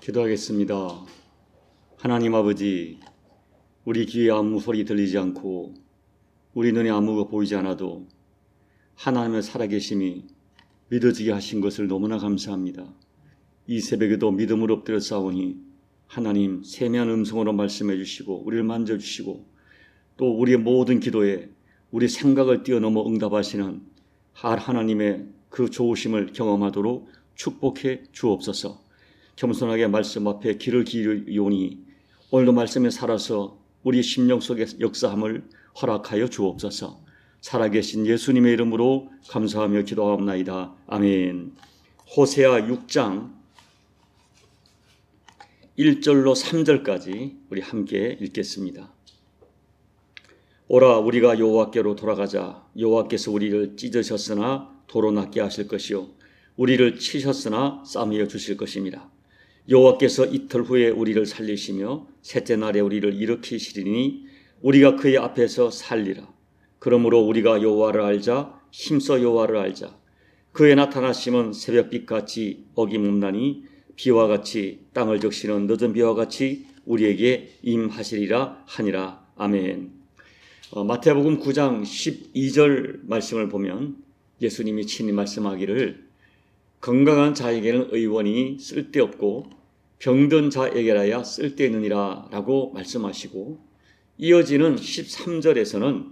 기도하겠습니다. 하나님 아버지, 우리 귀에 아무 소리 들리지 않고 우리 눈에 아무것도 보이지 않아도 하나님의 살아계심이 믿어지게 하신 것을 너무나 감사합니다. 이 새벽에도 믿음으로 엎드려 싸우니 하나님 세미한 음성으로 말씀해 주시고 우리를 만져주시고 또 우리의 모든 기도에 우리 생각을 뛰어넘어 응답하시는 하나님의 그 좋으심을 경험하도록 축복해 주옵소서. 겸손하게 말씀 앞에 귀를 기울이오니 오늘도 말씀에 살아서 우리 심령 속의 역사함을 허락하여 주옵소서. 살아계신 예수님의 이름으로 감사하며 기도하옵나이다. 아멘. 호세아 6장 1절로 3절까지 우리 함께 읽겠습니다. 오라, 우리가 여호와께로 돌아가자. 여호와께서 우리를 찢으셨으나 도로 낫게 하실 것이요 우리를 치셨으나 싸매어 주실 것입니다. 여호와께서 이틀 후에 우리를 살리시며 셋째 날에 우리를 일으키시리니 우리가 그의 앞에서 살리라. 그러므로 우리가 여호와를 알자. 힘써 여호와를 알자. 그의 나타나심은 새벽빛같이 어김없나니 비와 같이 땅을 적시는 늦은 비와 같이 우리에게 임하시리라 하니라. 아멘. 마태복음 9장 12절 말씀을 보면 예수님이 친히 말씀하기를 건강한 자에게는 의원이 쓸데없고 병든 자에게라야 쓸데있느니라 라고 말씀하시고, 이어지는 13절에서는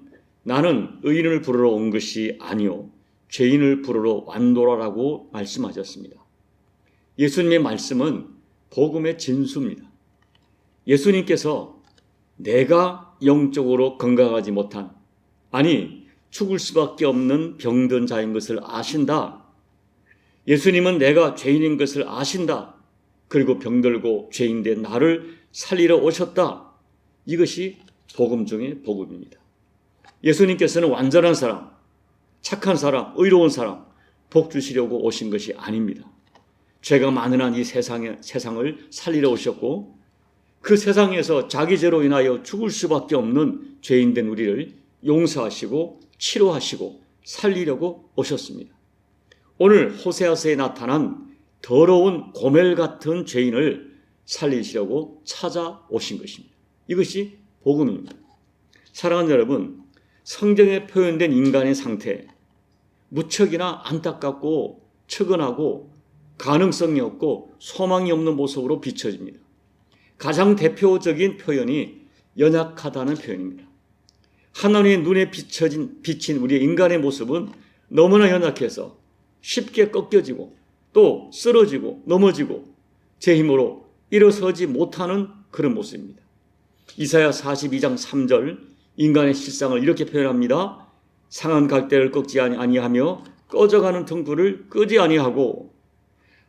나는 의인을 부르러 온 것이 아니요 죄인을 부르러 왔노라라고 말씀하셨습니다. 예수님의 말씀은 복음의 진수입니다. 예수님께서 내가 영적으로 건강하지 못한, 아니 죽을 수밖에 없는 병든 자인 것을 아신다. 예수님은 내가 죄인인 것을 아신다. 그리고 병들고 죄인된 나를 살리러 오셨다. 이것이 복음 중의 복음입니다. 예수님께서는 완전한 사람, 착한 사람, 의로운 사람, 복 주시려고 오신 것이 아닙니다. 죄가 많은 이 세상을 살리러 오셨고, 그 세상에서 자기 죄로 인하여 죽을 수밖에 없는 죄인된 우리를 용서하시고 치료하시고 살리려고 오셨습니다. 오늘 호세아서에 나타난 더러운 고멜 같은 죄인을 살리시려고 찾아오신 것입니다. 이것이 복음입니다. 사랑하는 여러분, 성경에 표현된 인간의 상태, 무척이나 안타깝고 측은하고 가능성이 없고 소망이 없는 모습으로 비춰집니다. 가장 대표적인 표현이 연약하다는 표현입니다. 하나님의 눈에 비친 우리의 인간의 모습은 너무나 연약해서 쉽게 꺾여지고 또 쓰러지고 넘어지고 제 힘으로 일어서지 못하는 그런 모습입니다. 이사야 42장 3절 인간의 실상을 이렇게 표현합니다. 상한 갈대를 꺾지 아니하며 꺼져가는 등불을 끄지 아니하고.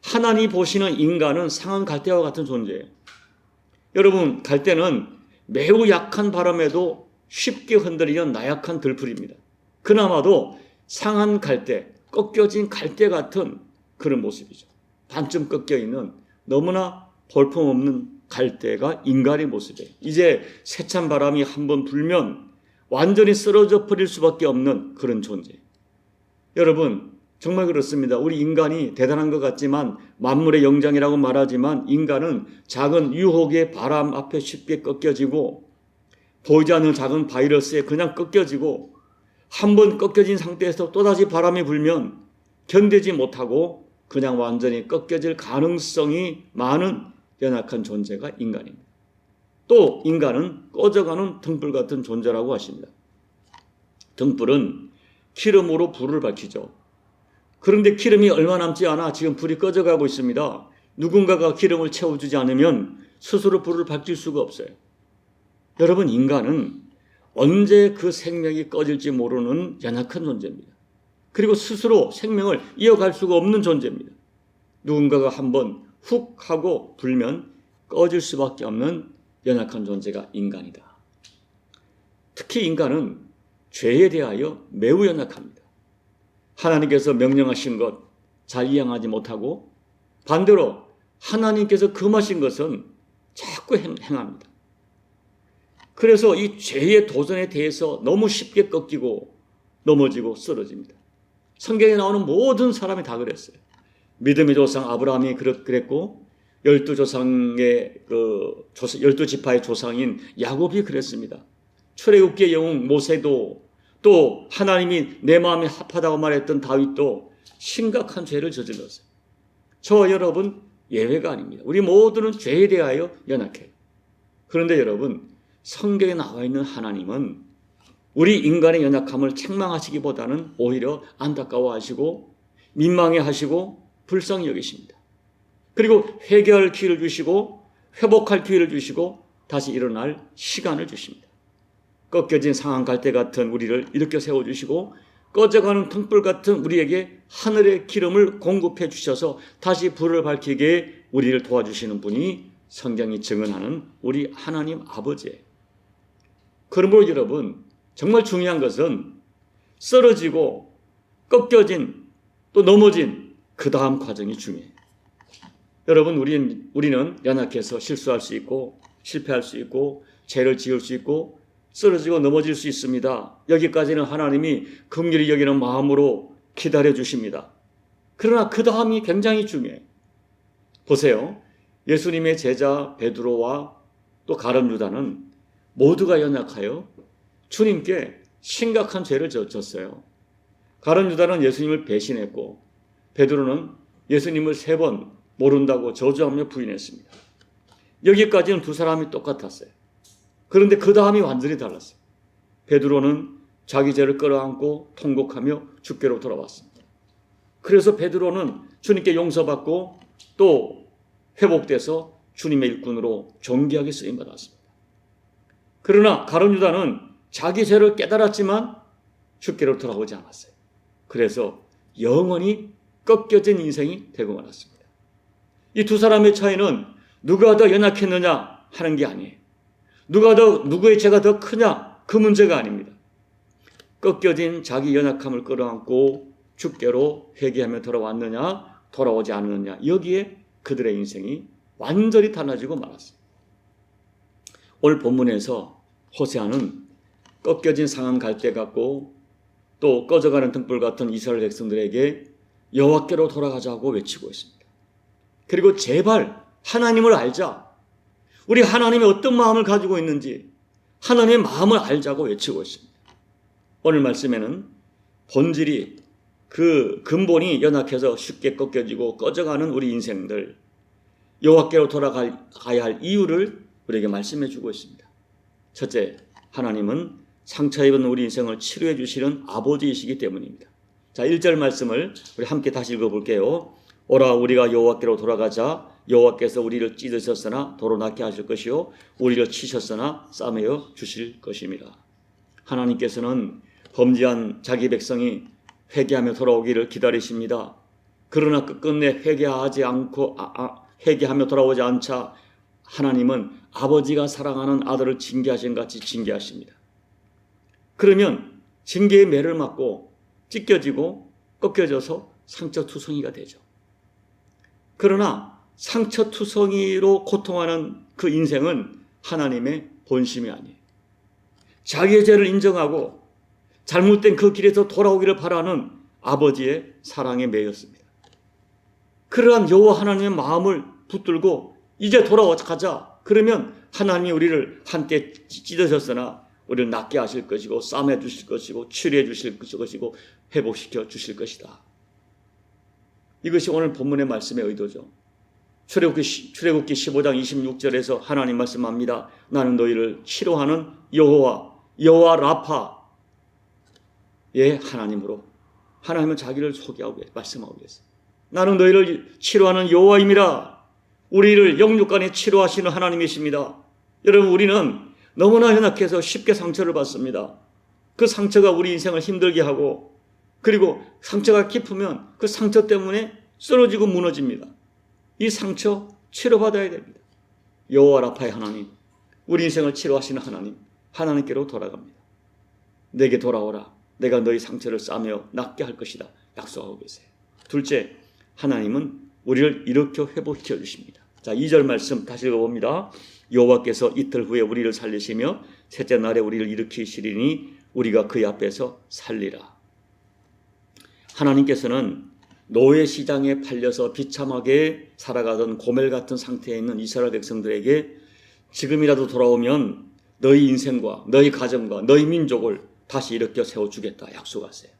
하나님 보시는 인간은 상한 갈대와 같은 존재예요. 여러분, 갈대는 매우 약한 바람에도 쉽게 흔들리는 나약한 들풀입니다. 그나마도 상한 갈대, 꺾여진 갈대 같은 그런 모습이죠. 반쯤 꺾여있는 너무나 볼품없는 갈대가 인간의 모습이에요. 이제 세찬 바람이 한번 불면 완전히 쓰러져 버릴 수밖에 없는 그런 존재. 여러분, 정말 그렇습니다. 우리 인간이 대단한 것 같지만, 만물의 영장이라고 말하지만 인간은 작은 유혹의 바람 앞에 쉽게 꺾여지고, 보이지 않는 작은 바이러스에 그냥 꺾여지고, 한번 꺾여진 상태에서 또다시 바람이 불면 견디지 못하고 그냥 완전히 꺾여질 가능성이 많은 연약한 존재가 인간입니다. 또 인간은 꺼져가는 등불 같은 존재라고 하십니다. 등불은 기름으로 불을 밝히죠. 그런데 기름이 얼마 남지 않아 지금 불이 꺼져가고 있습니다. 누군가가 기름을 채워주지 않으면 스스로 불을 밝힐 수가 없어요. 여러분, 인간은 언제 그 생명이 꺼질지 모르는 연약한 존재입니다. 그리고 스스로 생명을 이어갈 수가 없는 존재입니다. 누군가가 한번 훅 하고 불면 꺼질 수밖에 없는 연약한 존재가 인간이다. 특히 인간은 죄에 대하여 매우 연약합니다. 하나님께서 명령하신 것 잘 이행하지 못하고 반대로 하나님께서 금하신 것은 자꾸 행합니다. 그래서 이 죄의 도전에 대해서 너무 쉽게 꺾이고 넘어지고 쓰러집니다. 성경에 나오는 모든 사람이 다 그랬어요. 믿음의 조상 아브라함이 그랬고 열두 조상의 열두 지파의 조상인 야곱이 그랬습니다. 출애굽기의 영웅 모세도, 또 하나님이 내 마음이 합하다고 말했던 다윗도 심각한 죄를 저질렀어요. 저와 여러분 예외가 아닙니다. 우리 모두는 죄에 대하여 연약해요. 그런데 여러분, 성경에 나와 있는 하나님은 우리 인간의 연약함을 책망하시기보다는 오히려 안타까워하시고 민망해하시고 불쌍히 여기십니다. 그리고 회개할 기회를 주시고 회복할 기회를 주시고 다시 일어날 시간을 주십니다. 꺾여진 상한 갈대 같은 우리를 일으켜 세워주시고 꺼져가는 등불 같은 우리에게 하늘의 기름을 공급해 주셔서 다시 불을 밝히게 우리를 도와주시는 분이 성경이 증언하는 우리 하나님 아버지예요. 그러므로 여러분, 정말 중요한 것은 쓰러지고 꺾여진 또 넘어진 그 다음 과정이 중요해요. 여러분, 우리는 연약해서 실수할 수 있고 실패할 수 있고 죄를 지을 수 있고 쓰러지고 넘어질 수 있습니다. 여기까지는 하나님이 긍휼히 여기는 마음으로 기다려 주십니다. 그러나 그 다음이 굉장히 중요해요. 보세요. 예수님의 제자 베드로와 또 가룟 유다는 모두가 연약하여 주님께 심각한 죄를 졌어요. 가룟 유다는 예수님을 배신했고 베드로는 예수님을 3번 모른다고 저주하며 부인했습니다. 여기까지는 두 사람이 똑같았어요. 그런데 그 다음이 완전히 달랐어요. 베드로는 자기 죄를 끌어안고 통곡하며 주께로 돌아왔습니다. 그래서 베드로는 주님께 용서받고 또 회복돼서 주님의 일꾼으로 존귀하게 쓰임받았습니다. 그러나 가룟 유다는 자기 죄를 깨달았지만 주께로 돌아오지 않았어요. 그래서 영원히 꺾여진 인생이 되고 말았습니다. 이 두 사람의 차이는 누가 더 연약했느냐 하는 게 아니에요. 누구의 죄가 더 크냐 그 문제가 아닙니다. 꺾여진 자기 연약함을 끌어안고 주께로 회개하며 돌아왔느냐 돌아오지 않느냐, 여기에 그들의 인생이 완전히 달라지고 말았습니다. 오늘 본문에서 호세아는 꺾여진 상한 갈대 같고 또 꺼져가는 등불 같은 이스라엘 백성들에게 여호와께로 돌아가자고 외치고 있습니다. 그리고 제발 하나님을 알자. 우리 하나님이 어떤 마음을 가지고 있는지 하나님의 마음을 알자고 외치고 있습니다. 오늘 말씀에는 본질이 그 근본이 연약해서 쉽게 꺾여지고 꺼져가는 우리 인생들, 여호와께로 돌아가야 할 이유를 우리에게 말씀해 주고 있습니다. 첫째, 하나님은 상처 입은 우리 인생을 치료해 주시는 아버지이시기 때문입니다. 자, 1절 말씀을 우리 함께 다시 읽어볼게요. 오라 우리가 여호와께로 돌아가자. 여호와께서 우리를 찢으셨으나 도로 낫게 하실 것이요 우리를 치셨으나 싸매어 주실 것입니다. 하나님께서는 범죄한 자기 백성이 회개하며 돌아오기를 기다리십니다. 그러나 끝끝내 회개하며 돌아오지 않자 하나님은 아버지가 사랑하는 아들을 징계하신 같이 징계하십니다. 그러면 징계의 매를 맞고 찢겨지고 꺾여져서 상처투성이가 되죠. 그러나 상처투성이로 고통하는 그 인생은 하나님의 본심이 아니에요. 자기의 죄를 인정하고 잘못된 그 길에서 돌아오기를 바라는 아버지의 사랑에 매였습니다. 그러한 여호와 하나님의 마음을 붙들고 이제 돌아가자. 그러면 하나님이 우리를 한때 찢으셨으나 우리를 낫게 하실 것이고 싸매 주실 것이고 치료해 주실 것이고 회복시켜 주실 것이다. 이것이 오늘 본문의 말씀의 의도죠. 출애굽기 15장 26절에서 하나님 말씀합니다. 나는 너희를 치료하는 여호와 라파의 하나님으로, 하나님은 자기를 소개하고 말씀하고 계세요. 나는 너희를 치료하는 여호와임이라. 우리를 영육간에 치료하시는 하나님이십니다. 여러분, 우리는 너무나 연약해서 쉽게 상처를 받습니다. 그 상처가 우리 인생을 힘들게 하고, 그리고 상처가 깊으면 그 상처 때문에 쓰러지고 무너집니다. 이 상처 치료받아야 됩니다. 여호와 라파의 하나님, 우리 인생을 치료하시는 하나님, 하나님께로 돌아갑니다. 내게 돌아오라. 내가 너희 상처를 싸매어 낫게 할 것이다. 약속하고 계세요. 둘째, 하나님은 우리를 일으켜 회복시켜 주십니다. 자, 2절 말씀 다시 읽어봅니다. 여호와께서 이틀 후에 우리를 살리시며 셋째 날에 우리를 일으키시리니 우리가 그의 앞에서 살리라. 하나님께서는 노예 시장에 팔려서 비참하게 살아가던 고멜 같은 상태에 있는 이스라엘 백성들에게 지금이라도 돌아오면 너희 인생과 너희 가정과 너희 민족을 다시 일으켜 세워주겠다 약속하세요.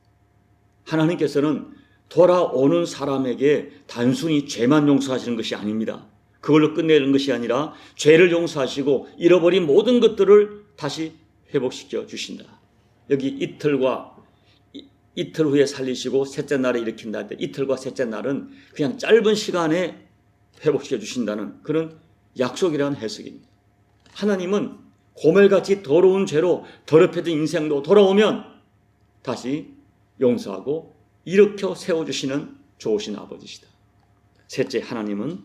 하나님께서는 돌아오는 사람에게 단순히 죄만 용서하시는 것이 아닙니다. 그걸로 끝내는 것이 아니라 죄를 용서하시고 잃어버린 모든 것들을 다시 회복시켜 주신다. 여기 이틀 후에 살리시고 셋째 날에 일으킨다 할 때 이틀과 셋째 날은 그냥 짧은 시간에 회복시켜 주신다는 그런 약속이라는 해석입니다. 하나님은 고멜같이 더러운 죄로 더럽혀진 인생도 돌아오면 다시 용서하고 일으켜 세워주시는 좋으신 아버지시다. 셋째, 하나님은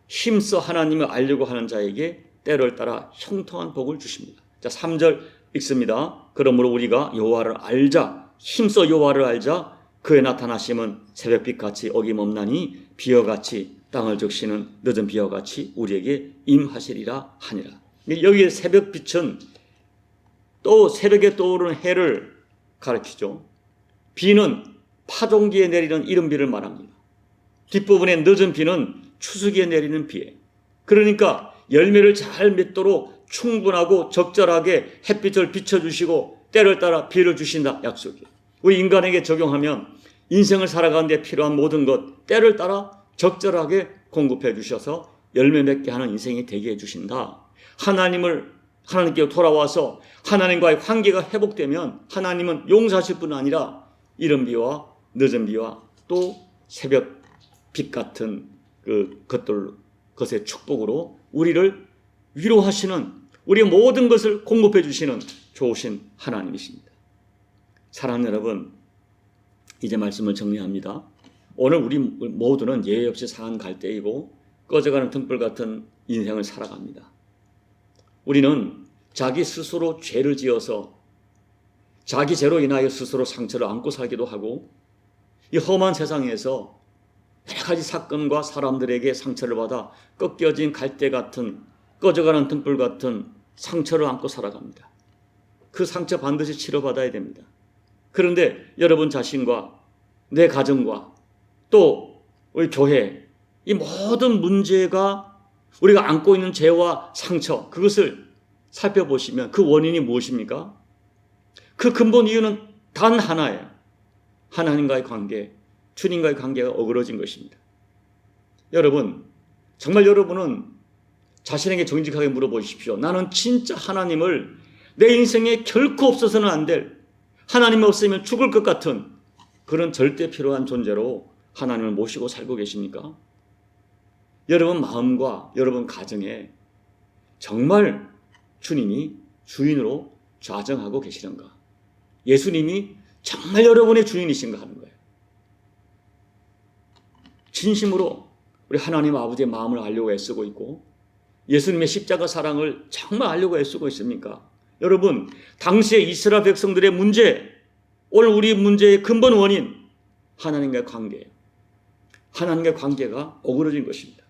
힘써 하나님을 알려고 하는 자에게 때를 따라 형통한 복을 주십니다. 자, 3절 읽습니다. 그러므로 우리가 여호와를 알자, 힘써 여호와를 알자. 그의 나타나심은 새벽빛같이 어김없나니 비어같이 땅을 적시는 늦은 비어같이 우리에게 임하시리라 하니라. 여기에 새벽빛은 또 새벽에 떠오르는 해를 가리키죠. 비는 파종기에 내리는 이른 비를 말합니다. 뒷부분에 늦은 비는 추수기에 내리는 비에, 그러니까 열매를 잘 맺도록 충분하고 적절하게 햇빛을 비춰주시고 때를 따라 비를 주신다 약속이에요. 우리 인간에게 적용하면 인생을 살아가는 데 필요한 모든 것 때를 따라 적절하게 공급해 주셔서 열매 맺게 하는 인생이 되게 해주신다. 하나님께 돌아와서 하나님과의 관계가 회복되면 하나님은 용서하실 뿐 아니라 이른 비와 늦은 비와 또 새벽 빛 같은 것의 축복으로 우리를 위로하시는, 우리의 모든 것을 공급해 주시는 좋으신 하나님이십니다. 사랑하는 여러분, 이제 말씀을 정리합니다. 오늘 우리 모두는 예외 없이 상한 갈대이고 꺼져가는 등불 같은 인생을 살아갑니다. 우리는 자기 스스로 죄를 지어서 자기 죄로 인하여 스스로 상처를 안고 살기도 하고, 이 험한 세상에서 여러 가지 사건과 사람들에게 상처를 받아 꺾여진 갈대 같은, 꺼져가는 등불 같은 상처를 안고 살아갑니다. 그 상처 반드시 치료받아야 됩니다. 그런데 여러분 자신과 내 가정과 또 우리 교회, 이 모든 문제가 우리가 안고 있는 죄와 상처, 그것을 살펴보시면 그 원인이 무엇입니까? 그 근본 이유는 단 하나예요. 하나님과의 관계, 주님과의 관계가 어그러진 것입니다. 여러분, 정말 여러분은 자신에게 정직하게 물어보십시오. 나는 진짜 하나님을 내 인생에 결코 없어서는 안 될, 하나님 없으면 죽을 것 같은 그런 절대 필요한 존재로 하나님을 모시고 살고 계십니까? 여러분 마음과 여러분 가정에 정말 주님이 주인으로 좌정하고 계시는가? 예수님이 정말 여러분의 주인이신가 하는 거예요. 진심으로 우리 하나님 아버지의 마음을 알려고 애쓰고 있고 예수님의 십자가 사랑을 정말 알려고 애쓰고 있습니까? 여러분, 당시의 이스라엘 백성들의 문제, 오늘 우리 문제의 근본 원인, 하나님과의 관계예요. 하나님과의 관계가 어그러진 것입니다.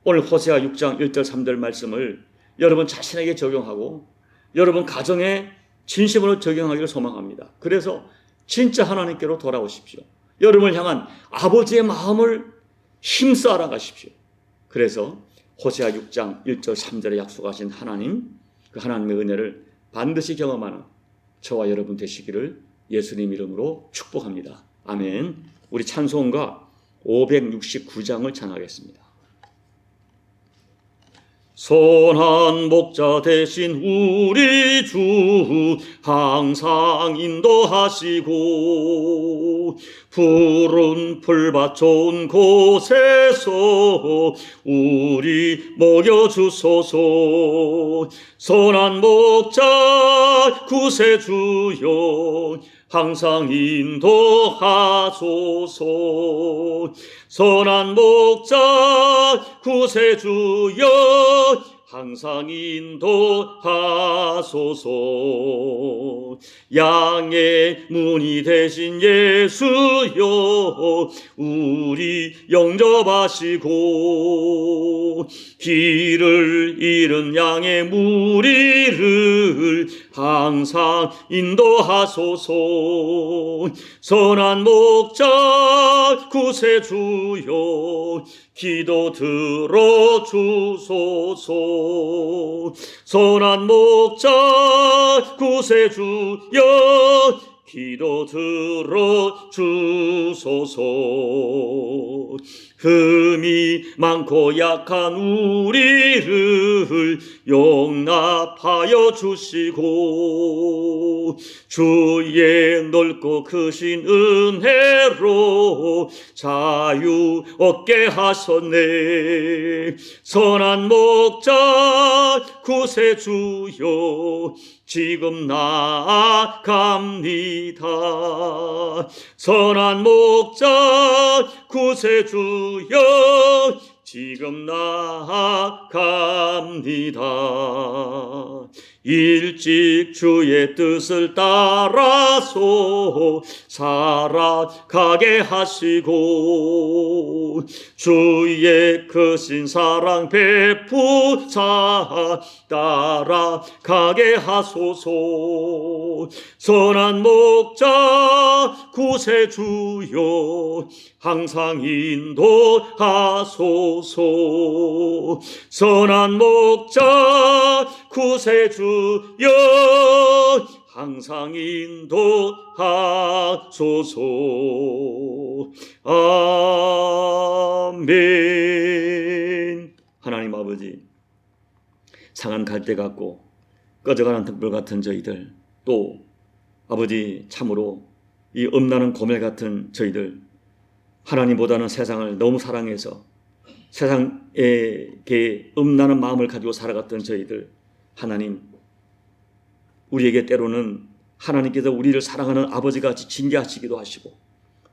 오늘 호세아 6장 1절 3절 말씀을 여러분 자신에게 적용하고 여러분 가정에 진심으로 적용하기를 소망합니다. 그래서 진짜 하나님께로 돌아오십시오. 여러분을 향한 아버지의 마음을 힘써 알아가십시오. 그래서 호세아 6장 1절 3절에 약속하신 하나님, 그 하나님의 은혜를 반드시 경험하는 저와 여러분 되시기를 예수님 이름으로 축복합니다. 아멘. 우리 찬송가 569장을 찬하겠습니다. 선한 목자 되신 우리 주 항상 인도하시고 푸른 풀밭 좋은 곳에서 우리 먹여주소서. 선한 목자 구세주여 항상 인도하소서. 선한 목자 구세주여 항상 인도하소서. 양의 문이 되신 예수여 우리 영접하시고 길을 잃은 양의 무리를 항상 인도하소서. 선한 목자 구세주여 기도 들어주소서. 선한 목자 구세주여 기도 들어주소서. 흠이 많고 약한 우리를 용납하여 주시고 주의 넓고 크신 은혜로 자유 얻게 하셨네. 선한 목자 구세주여 지금 나아갑니다. 선한 목자 구세주여 지금 나아갑니다. 일찍 주의 뜻을 따라서 살아가게 하시고 주의 크신 사랑 베푸사 따라가게 하소서. 선한 목자 구세주여 항상 인도하소서. 선한 목자 구세주여 항상 인도하소서. 아멘. 하나님 아버지, 상한 갈대 같고 꺼져가는 등불 같은 저희들, 또 아버지 참으로 이 음란한 고멜 같은 저희들, 하나님보다는 세상을 너무 사랑해서 세상에게 음란한 마음을 가지고 살아갔던 저희들, 하나님 우리에게 때로는 하나님께서 우리를 사랑하는 아버지같이 징계하시기도 하시고,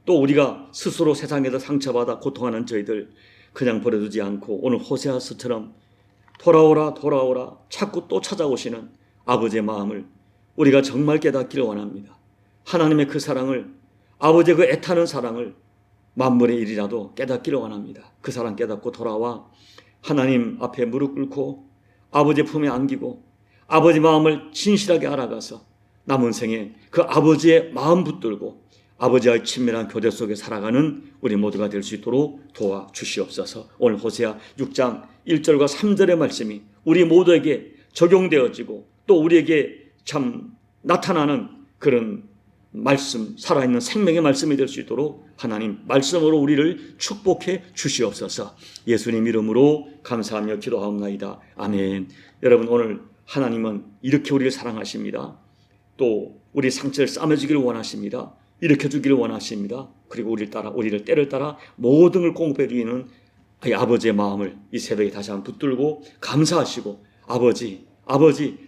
또 우리가 스스로 세상에서 상처받아 고통하는 저희들 그냥 버려두지 않고 오늘 호세아서처럼 돌아오라 돌아오라 자꾸 또 찾아오시는 아버지의 마음을 우리가 정말 깨닫기를 원합니다. 하나님의 그 사랑을, 아버지의 그 애타는 사랑을 만물의 일이라도 깨닫기를 원합니다. 그 사랑 깨닫고 돌아와 하나님 앞에 무릎 꿇고 아버지 품에 안기고 아버지 마음을 진실하게 알아가서 남은 생에 그 아버지의 마음 붙들고 아버지와의 친밀한 교제 속에 살아가는 우리 모두가 될 수 있도록 도와주시옵소서. 오늘 호세아 6장 1절과 3절의 말씀이 우리 모두에게 적용되어지고 또 우리에게 참 나타나는 그런 말씀, 살아있는 생명의 말씀이 될 수 있도록 하나님 말씀으로 우리를 축복해 주시옵소서. 예수님 이름으로 감사하며 기도하옵나이다. 아멘. 여러분, 오늘 하나님은 이렇게 우리를 사랑하십니다. 또 우리 상처를 싸매주기를 원하십니다. 일으켜주기를 원하십니다. 그리고 우리를 때를 따라 모든 걸 공급해 주기는 아버지의 마음을 이 새벽에 다시 한번 붙들고 감사하시고, 아버지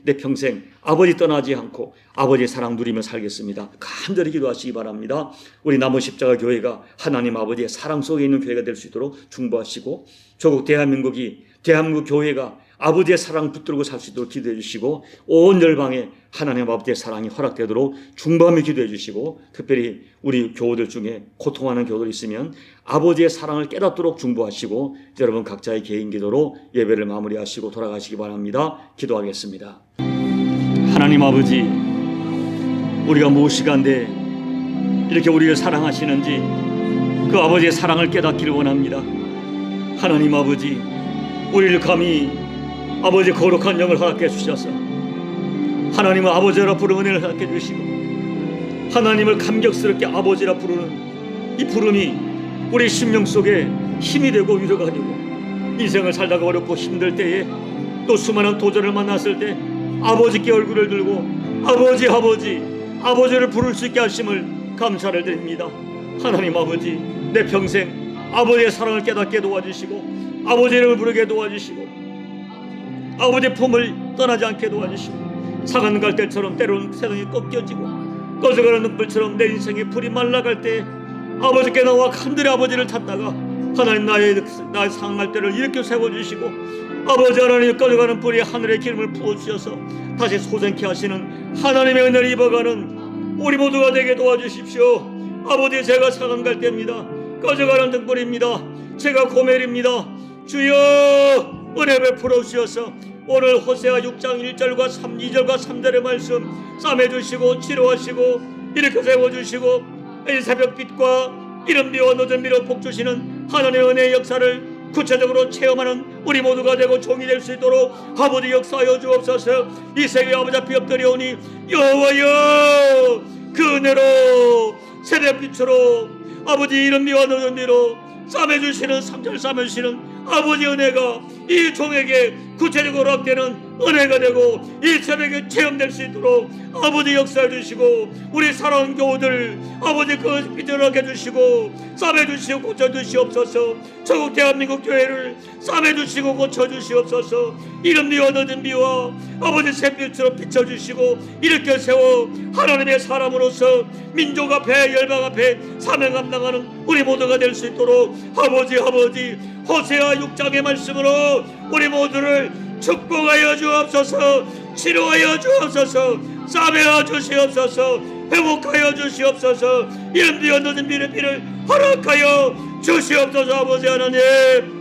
내 평생 아버지 떠나지 않고 아버지의 사랑 누리며 살겠습니다. 간절히 기도하시기 바랍니다. 우리 남은 십자가 교회가 하나님 아버지의 사랑 속에 있는 교회가 될 수 있도록 중보하시고, 조국 대한민국 교회가 아버지의 사랑 붙들고 살 수 있도록 기도해 주시고, 온 열방에 하나님 아버지의 사랑이 허락되도록 중보하며 기도해 주시고, 특별히 우리 교우들 중에 고통하는 교우들 있으면 아버지의 사랑을 깨닫도록 중보하시고, 여러분 각자의 개인 기도로 예배를 마무리하시고 돌아가시기 바랍니다. 기도하겠습니다. 하나님 아버지, 우리가 무엇이간데 이렇게 우리를 사랑하시는지 그 아버지의 사랑을 깨닫기를 원합니다. 하나님 아버지, 우리를 감히 아버지 거룩한 영을 허락해 주셔서 하나님을 아버지라 부르는 은혜를 허락해 주시고, 하나님을 감격스럽게 아버지라 부르는 이 부름이 우리 심령 속에 힘이 되고 위로가 되고, 인생을 살다가 어렵고 힘들 때에 또 수많은 도전을 만났을 때 아버지께 얼굴을 들고 아버지를 부를 수 있게 하심을 감사를 드립니다. 하나님 아버지, 내 평생 아버지의 사랑을 깨닫게 도와주시고, 아버지 이름을 부르게 도와주시고, 아버지의 품을 떠나지 않게 도와주시고, 상한 갈대처럼 때로는 세상이 꺾여지고 꺼져가는 눈불처럼 내 인생에 불이 말라갈 때 아버지께 나와 간절히 아버지를 찾다가 하나님 나의 상한 갈대를 일으켜 세워주시고, 아버지 하나님 꺼져가는 불이 하늘의 기름을 부어주셔서 다시 솟게 하시는 하나님의 은혜를 입어가는 우리 모두가 되게 도와주십시오. 아버지, 제가 상한 갈대입니다. 꺼져가는 등불입니다. 제가 고멜입니다. 주여 은혜 베풀어 주셔서 오늘 호세아 6장 1절과 2절과 3절의 말씀 싸매주시고 치료하시고 일으켜 세워주시고 이 새벽빛과 이른 비와 늦은 비로 복주시는 하나님의 은혜의 역사를 구체적으로 체험하는 우리 모두가 되고 종이 될 수 있도록 아버지 역사하여 주옵소서. 이 세계 아버지 앞에 엎드려오니 여호와여 그 은혜로 새벽빛으로 아버지 이른 비와 늦은 비로 싸매주시는 3절 싸매주시는 아버지 은혜가 이 종에게 구체적으로 허락되는 은혜가 되고 이 새벽에 체험될 수 있도록 아버지 역사해 주시고 우리 사랑하는 교우들 아버지 그 빛을 얻게 해주시고 싸매주시고 고쳐주시옵소서. 전국 대한민국 교회를 싸매주시고 고쳐주시옵소서. 이른 비와 늦은 비와 아버지 새빛으로 비춰주시고 일으켜 세워 하나님의 사람으로서 민족 앞에 열방 앞에 사명 감당하는 우리 모두가 될 수 있도록 아버지 호세아 6장의 말씀으로 우리 모두를 축복하여 주옵소서. 치료하여 주옵소서. 싸매어 주시옵소서. 회복하여 주시옵소서. 이른 비와 늦은 비를 허락하여 주시옵소서. 아버지 하나님